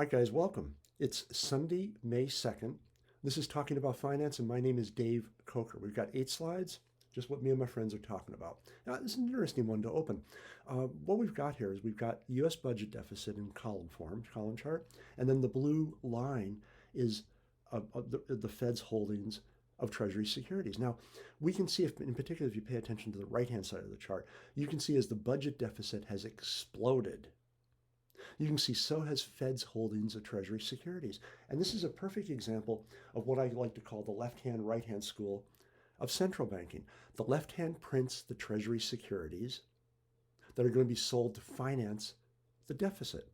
Hi, guys, welcome. It's Sunday, May 2nd. This is Talking About Finance, and my name is Dave Coker. We've got 8 slides, just what me and my friends are talking about. Now, this is an interesting one to open. What we've got here is we've got U.S. budget deficit in column form, column chart, and then the blue line is the Fed's holdings of Treasury securities. Now, we can see, if, in particular, if you pay attention to the right-hand side of the chart, you can see as the budget deficit has exploded, you can see so has Fed's holdings of Treasury securities. And this is a perfect example of what I like to call the left-hand, right-hand school of central banking. The left hand prints the Treasury securities that are going to be sold to finance the deficit.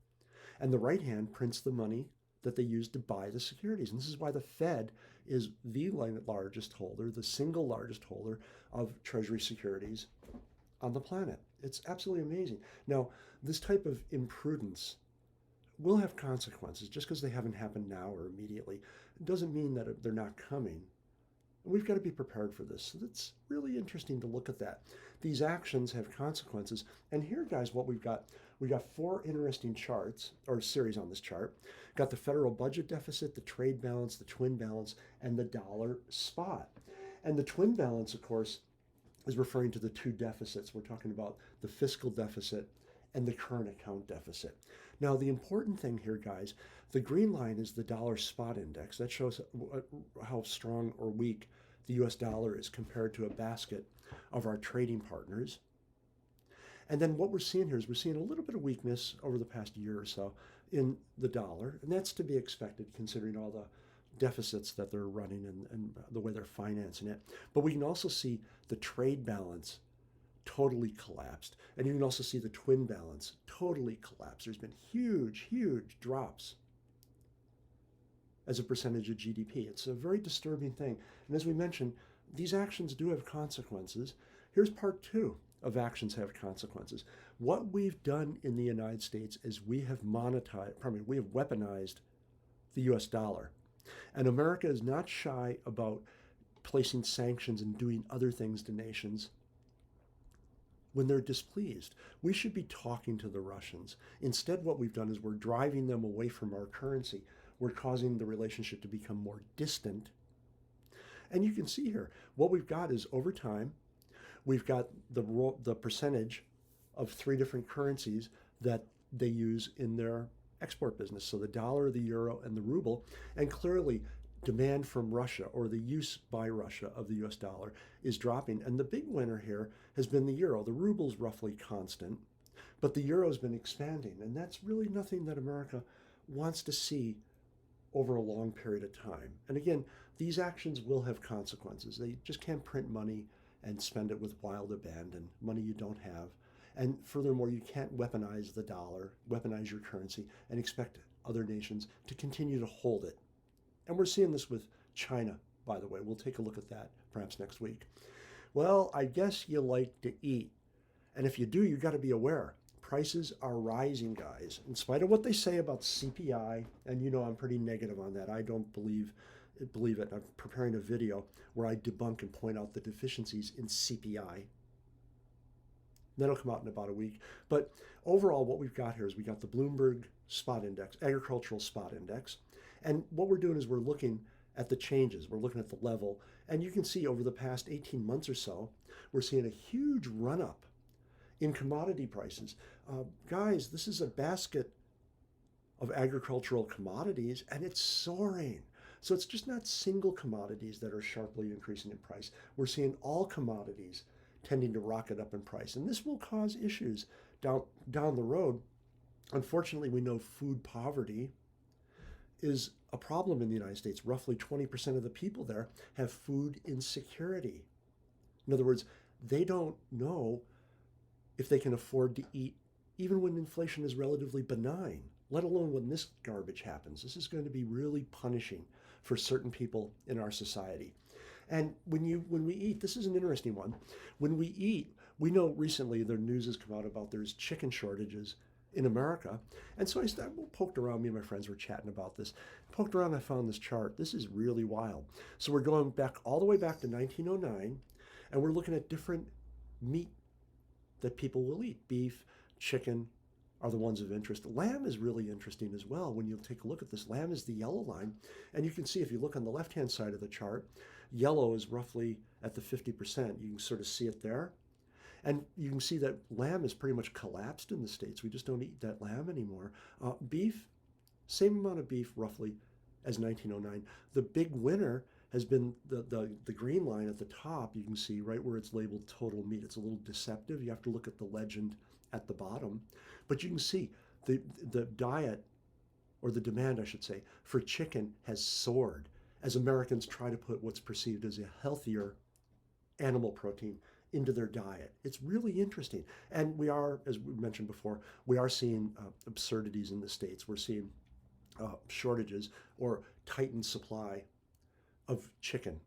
And the right hand prints the money that they use to buy the securities. And this is why the Fed is the largest holder, the single largest holder of Treasury securities on the planet. It's absolutely amazing. Now, this type of imprudence will have consequences. Just because they haven't happened now or immediately doesn't mean that they're not coming. We've got to be prepared for this. So it's really interesting to look at that. These actions have consequences. And here, guys, what we got 4 interesting charts, or series on this chart. Got the federal budget deficit, the trade balance, the twin balance, and the dollar spot. And the twin balance, of course, is referring to the two deficits. We're talking about the fiscal deficit and the current account deficit. Now, the important thing here, guys, the green line is the dollar spot index. That shows how strong or weak the US dollar is compared to a basket of our trading partners. And then what we're seeing here is we're seeing a little bit of weakness over the past year or so in the dollar, and that's to be expected considering all the deficits that they're running and the way they're financing it. But we can also see the trade balance totally collapsed. And you can also see the twin balance totally collapsed. There's been huge, huge drops as a percentage of GDP. It's a very disturbing thing. And as we mentioned, these actions do have consequences. Here's part 2 of actions have consequences. What we've done in the United States is we have weaponized the US dollar. And America is not shy about placing sanctions and doing other things to nations when they're displeased. We should be talking to the Russians. Instead, what we've done is we're driving them away from our currency. We're causing the relationship to become more distant. And you can see here, what we've got is over time, we've got the percentage of 3 different currencies that they use in their export business. So the dollar, the euro, and the ruble. And clearly, demand from Russia or the use by Russia of the US dollar is dropping. And the big winner here has been the euro. The ruble's roughly constant, but the euro's been expanding. And that's really nothing that America wants to see over a long period of time. And again, these actions will have consequences. They just can't print money and spend it with wild abandon, money you don't have. And furthermore, you can't weaponize the dollar, weaponize your currency, and expect other nations to continue to hold it. And we're seeing this with China, by the way. We'll take a look at that perhaps next week. Well, I guess you like to eat. And if you do, you've got to be aware. Prices are rising, guys. In spite of what they say about CPI, and you know I'm pretty negative on that. I don't believe it. I'm preparing a video where I debunk and point out the deficiencies in CPI. That'll come out in about a week. But overall, what we've got here is we got the Bloomberg Spot Index, agricultural spot index. And what we're doing is we're looking at the changes. We're looking at the level. And you can see over the past 18 months or so, we're seeing a huge run up in commodity prices. Guys, this is a basket of agricultural commodities and it's soaring. So it's just not single commodities that are sharply increasing in price. We're seeing all commodities tending to rocket up in price. And this will cause issues down the road. Unfortunately, we know food poverty is a problem in the United States. Roughly 20% of the people there have food insecurity. In other words, they don't know if they can afford to eat even when inflation is relatively benign, let alone when this garbage happens. This is going to be really punishing for certain people in our society. And when we eat, this is an interesting one. When we eat, we know recently the news has come out about there's chicken shortages in America. And so I poked around, me and my friends were chatting about this. Poked around, I found this chart. This is really wild. So we're going back all the way back to 1909, and we're looking at different meat that people will eat: beef, chicken, are the ones of interest. Lamb is really interesting as well. When you take a look at this, Lamb is the yellow line. And you can see if you look on the left-hand side of the chart, yellow is roughly at the 50%. You can sort of see it there. And you can see that lamb is pretty much collapsed in the States. We just don't eat that lamb anymore. Beef, same amount of beef roughly as 1909. The big winner has been the green line at the top. You can see right where it's labeled total meat. It's a little deceptive. You have to look at the legend at the bottom. But you can see the diet, or the demand, I should say, for chicken has soared as Americans try to put what's perceived as a healthier animal protein into their diet. It's really interesting. And we are, as we mentioned before, we are seeing absurdities in the States. We're seeing shortages or tightened supply of chicken.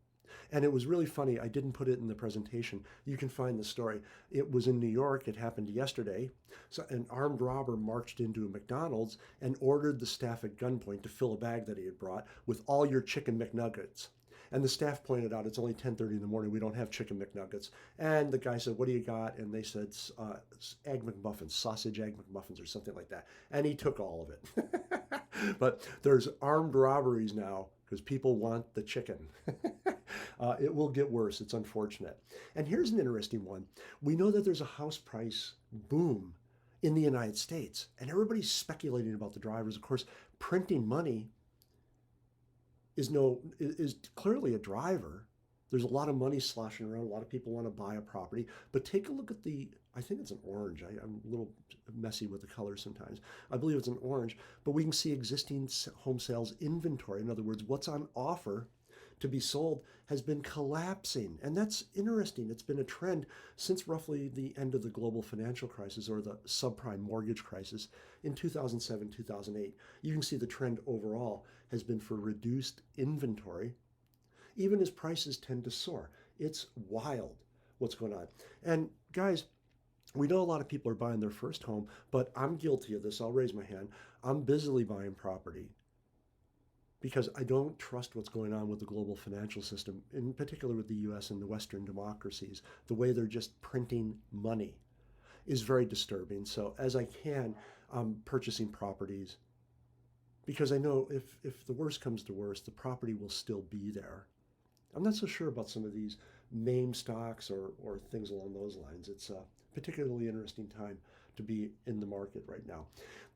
And it was really funny. I didn't put it in the presentation. You can find the story. It was in New York. It happened yesterday. So an armed robber marched into a McDonald's and ordered the staff at gunpoint to fill a bag that he had brought with all your chicken McNuggets. And the staff pointed out, it's only 10:30 in the morning. We don't have chicken McNuggets. And the guy said, what do you got? And they said, egg McMuffins, sausage egg McMuffins or something like that. And he took all of it. But there's armed robberies now because people want the chicken. It will get worse. It's unfortunate. And here's an interesting one. We know that there's a house price boom in the United States. And everybody's speculating about the drivers. Of course, printing money is clearly a driver. There's a lot of money sloshing around. A lot of people want to buy a property. But take a look at I think it's an orange. I'm a little messy with the colors sometimes. I believe it's an orange. But we can see existing home sales inventory. In other words, what's on offer to be sold has been collapsing. And that's interesting. It's been a trend since roughly the end of the global financial crisis, or the subprime mortgage crisis in 2007, 2008. You can see the trend overall has been for reduced inventory, even as prices tend to soar. It's wild what's going on. And guys, we know a lot of people are buying their first home, but I'm guilty of this. I'll raise my hand. I'm busily buying property because I don't trust what's going on with the global financial system, in particular with the US and the Western democracies. The way they're just printing money is very disturbing. So as I can, I'm purchasing properties because I know if the worst comes to worst, the property will still be there. I'm not so sure about some of these meme stocks or things along those lines. It's a particularly interesting time to be in the market right now.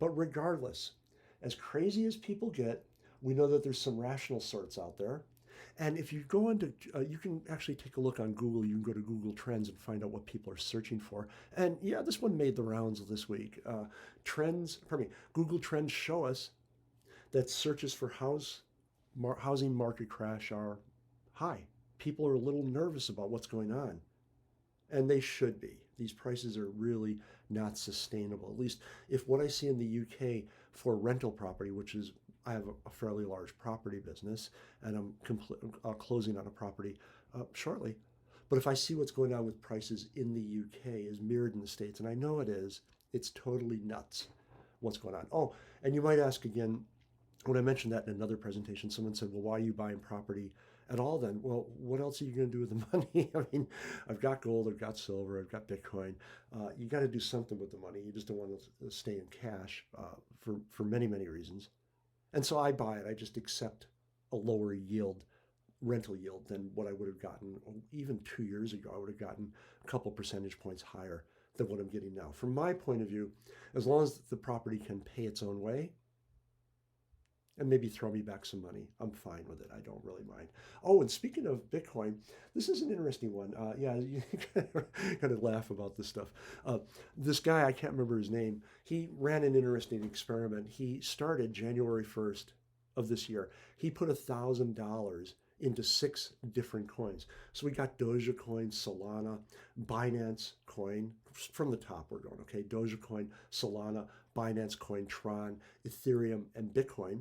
But regardless, as crazy as people get, we know that there's some rational sorts out there. And if you go into, you can actually take a look on Google. You can go to Google Trends and find out what people are searching for. And yeah, this one made the rounds this week. Google Trends show us that searches for housing market crash are high. People are a little nervous about what's going on. And they should be. These prices are really not sustainable. At least if what I see in the UK for rental property, which is, I have a fairly large property business, and I'm closing on a property shortly. But if I see what's going on with prices in the UK is mirrored in the States, and I know it is, it's totally nuts what's going on. Oh, and you might ask again, when I mentioned that in another presentation, someone said, well, why are you buying property at all then? Well, what else are you going to do with the money? I mean, I've got gold, I've got silver, I've got Bitcoin. You got to do something with the money. You just don't want to stay in cash for many, many reasons. And so I buy it. I just accept a lower yield, rental yield, than what I would have gotten even 2 years ago. I would have gotten a couple percentage points higher than what I'm getting now. From my point of view, as long as the property can pay its own way, and maybe throw me back some money, I'm fine with it. I don't really mind. Oh, and speaking of Bitcoin, this is an interesting one. Yeah, you kind of laugh about this stuff. This guy, I can't remember his name, he ran an interesting experiment. He started January 1st of this year. He put $1,000 into 6 different coins. So we got Dogecoin, Solana, Binance Coin. From the top we're going, okay? Dogecoin, Solana, Binance Coin, Tron, Ethereum, and Bitcoin.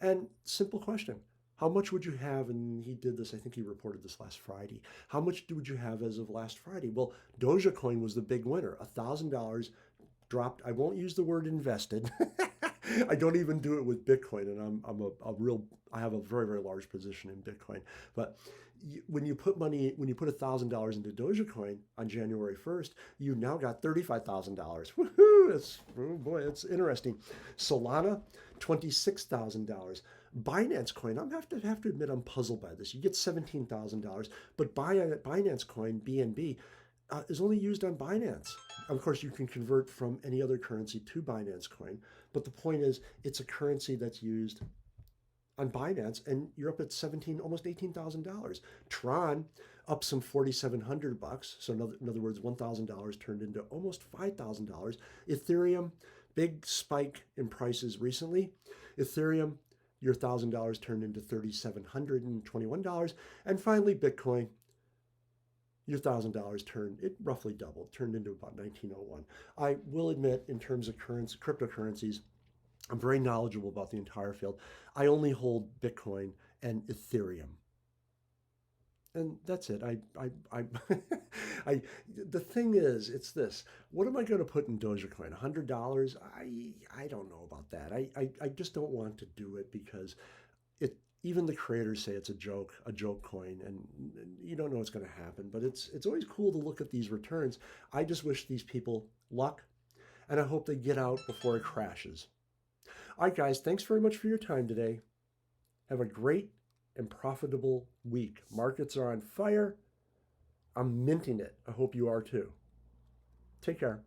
And simple question, how much would you have? And he did this, I think he reported this last Friday. How much would you have as of last Friday? Well, Dogecoin was the big winner. $1,000 dropped. I won't use the word invested. I don't even do it with Bitcoin, and I have a very, very large position in Bitcoin. But when you put $1,000 into Dogecoin on January 1st, you now got $35,000. Woohoo! Oh boy, it's interesting. Solana, $26,000. Binance Coin, I'm have to admit I'm puzzled by this. You get $17,000, but Binance Coin (BNB) is only used on Binance. Of course, you can convert from any other currency to Binance Coin, but the point is, it's a currency that's used on Binance, and you're up at almost $18,000. Tron up some $4,700. So in other words, $1,000 turned into almost $5,000. Ethereum, big spike in prices recently. Ethereum, your $1,000 turned into $3,721. And finally, Bitcoin, your $1,000 it roughly doubled, turned into about 1901. I will admit, in terms of cryptocurrencies, I'm very knowledgeable about the entire field. I only hold Bitcoin and Ethereum. And that's it. The thing is, it's this. What am I going to put in Dogecoin? $100? I don't know about that. I just don't want to do it because even the creators say it's a joke coin, and you don't know what's going to happen. But it's always cool to look at these returns. I just wish these people luck, and I hope they get out before it crashes. All right, guys, thanks very much for your time today. Have a great and profitable week. Markets are on fire. I'm minting it. I hope you are too. Take care.